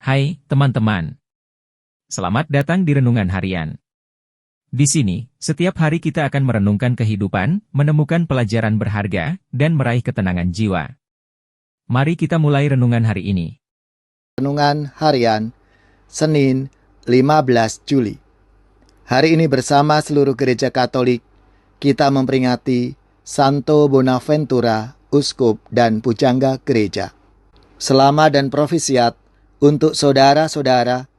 Hai, teman-teman. Selamat datang di Renungan Harian. Di sini, setiap hari kita akan merenungkan kehidupan, menemukan pelajaran berharga, dan meraih ketenangan jiwa. Mari kita mulai renungan hari ini. Renungan Harian, Senin 15 Juli. Hari ini bersama seluruh gereja Katolik, kita memperingati Santo Bonaventura, Uskup dan Pujangga Gereja. Selamat dan profisiat untuk saudara-saudara,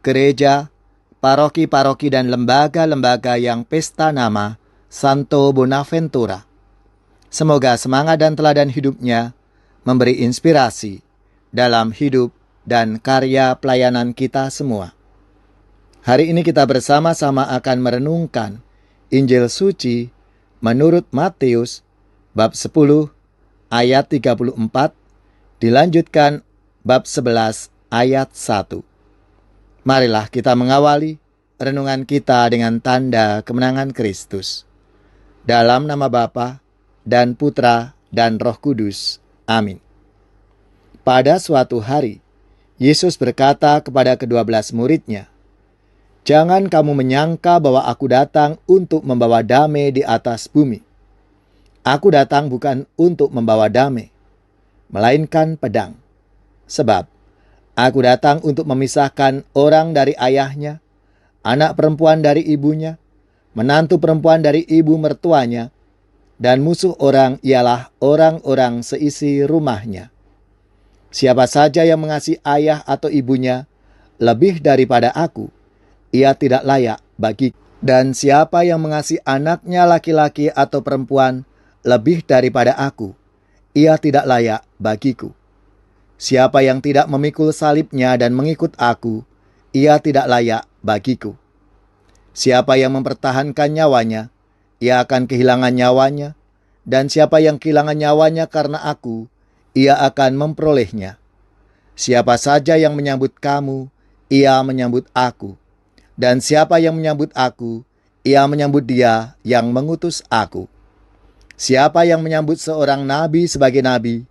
gereja, paroki-paroki dan lembaga-lembaga yang pesta nama Santo Bonaventura. Semoga semangat dan teladan hidupnya memberi inspirasi dalam hidup dan karya pelayanan kita semua. Hari ini kita bersama-sama akan merenungkan Injil suci menurut Matius bab 10 ayat 34, dilanjutkan bab 11 ayat 1. Marilah kita mengawali renungan kita dengan tanda kemenangan Kristus. Dalam nama Bapa dan Putra dan Roh Kudus. Amin. Pada suatu hari, Yesus berkata kepada ke-12 muridnya, "Jangan kamu menyangka bahwa aku datang untuk membawa damai di atas bumi. Aku datang bukan untuk membawa damai, melainkan pedang. Sebab aku datang untuk memisahkan orang dari ayahnya, anak perempuan dari ibunya, menantu perempuan dari ibu mertuanya, dan musuh orang ialah orang-orang seisi rumahnya. Siapa saja yang mengasihi ayah atau ibunya lebih daripada aku, ia tidak layak bagi. Dan siapa yang mengasihi anaknya laki-laki atau perempuan lebih daripada aku, ia tidak layak bagiku. Siapa yang tidak memikul salibnya dan mengikut aku, ia tidak layak bagiku. Siapa yang mempertahankan nyawanya, ia akan kehilangan nyawanya, dan siapa yang kehilangan nyawanya karena aku, ia akan memperolehnya. Siapa saja yang menyambut kamu, ia menyambut aku. Dan siapa yang menyambut aku, ia menyambut dia yang mengutus aku. Siapa yang menyambut seorang nabi sebagai nabi,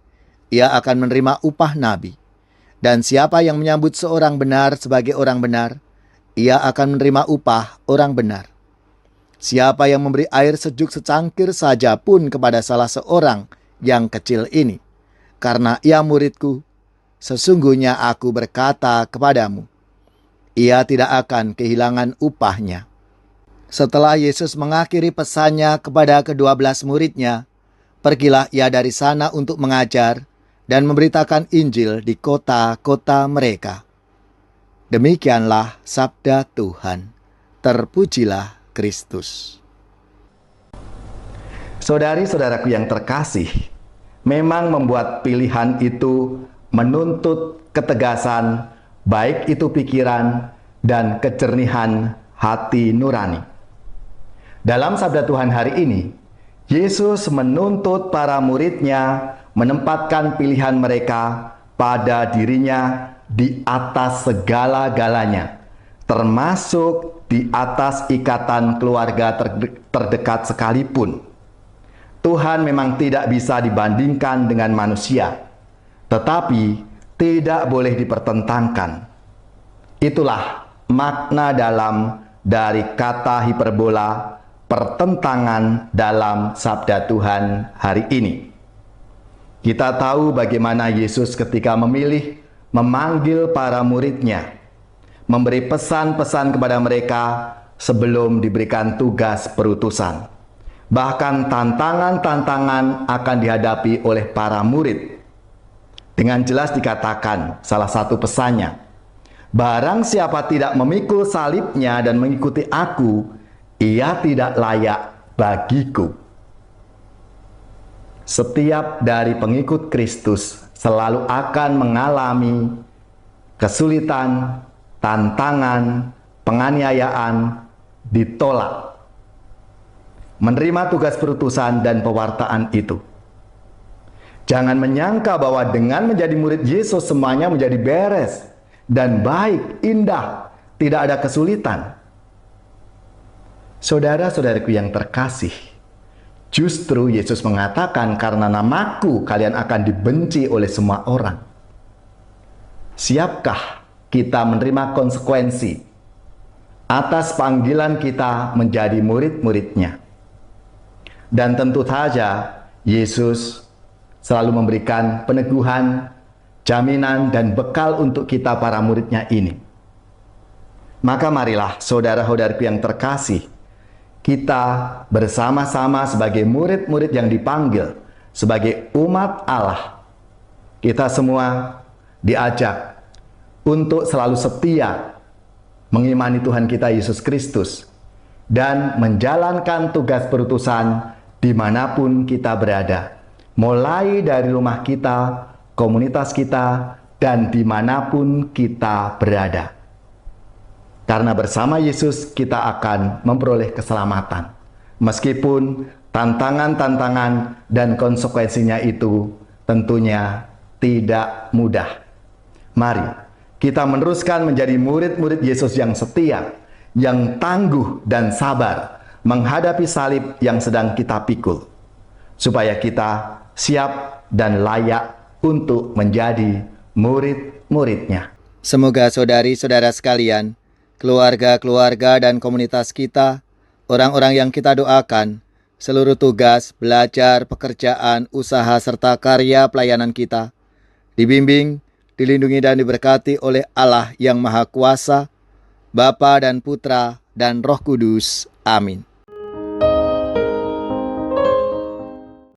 ia akan menerima upah nabi. Dan siapa yang menyambut seorang benar sebagai orang benar, ia akan menerima upah orang benar. Siapa yang memberi air sejuk secangkir saja pun kepada salah seorang yang kecil ini, karena ia muridku, sesungguhnya aku berkata kepadamu, ia tidak akan kehilangan upahnya." Setelah Yesus mengakhiri pesannya kepada ke-12 muridnya, pergilah ia dari sana untuk mengajar dan memberitakan Injil di kota-kota mereka. Demikianlah sabda Tuhan. Terpujilah Kristus. Saudari-saudaraku yang terkasih, memang membuat pilihan itu menuntut ketegasan, baik itu pikiran dan kejernihan hati nurani. Dalam sabda Tuhan hari ini, Yesus menuntut para muridnya menempatkan pilihan mereka pada dirinya di atas segala-galanya, termasuk di atas ikatan keluarga terdekat sekalipun. Tuhan memang tidak bisa dibandingkan dengan manusia, tetapi tidak boleh dipertentangkan. Itulah makna dalam dari kata hiperbola pertentangan dalam sabda Tuhan hari ini. Kita tahu bagaimana Yesus ketika memilih memanggil para muridnya, memberi pesan-pesan kepada mereka sebelum diberikan tugas perutusan. Bahkan tantangan-tantangan akan dihadapi oleh para murid. Dengan jelas dikatakan salah satu pesannya, "Barang siapa tidak memikul salibnya dan mengikuti aku, ia tidak layak bagiku." Setiap dari pengikut Kristus selalu akan mengalami kesulitan, tantangan, penganiayaan, ditolak. Menerima tugas perutusan dan pewartaan itu. Jangan menyangka bahwa dengan menjadi murid Yesus semuanya menjadi beres dan baik, indah, tidak ada kesulitan. Saudara-saudariku yang terkasih, justru Yesus mengatakan, "Karena namaku kalian akan dibenci oleh semua orang." Siapkah kita menerima konsekuensi atas panggilan kita menjadi murid-muridnya. Dan tentu saja Yesus selalu memberikan peneguhan, jaminan, dan bekal untuk kita para muridnya ini. Maka marilah saudara-saudaraku yang terkasih, kita bersama-sama sebagai murid-murid yang dipanggil sebagai umat Allah. Kita semua diajak untuk selalu setia mengimani Tuhan kita Yesus Kristus dan menjalankan tugas perutusan dimanapun kita berada. Mulai dari rumah kita, komunitas kita, dan dimanapun kita berada. Karena bersama Yesus kita akan memperoleh keselamatan. Meskipun tantangan-tantangan dan konsekuensinya itu tentunya tidak mudah. Mari kita meneruskan menjadi murid-murid Yesus yang setia, yang tangguh dan sabar menghadapi salib yang sedang kita pikul. Supaya kita siap dan layak untuk menjadi murid-muridnya. Semoga saudari-saudara sekalian, keluarga-keluarga dan komunitas kita, orang-orang yang kita doakan, seluruh tugas, belajar, pekerjaan, usaha, serta karya pelayanan kita, dibimbing, dilindungi dan diberkati oleh Allah yang Maha Kuasa, Bapa dan Putra dan Roh Kudus. Amin.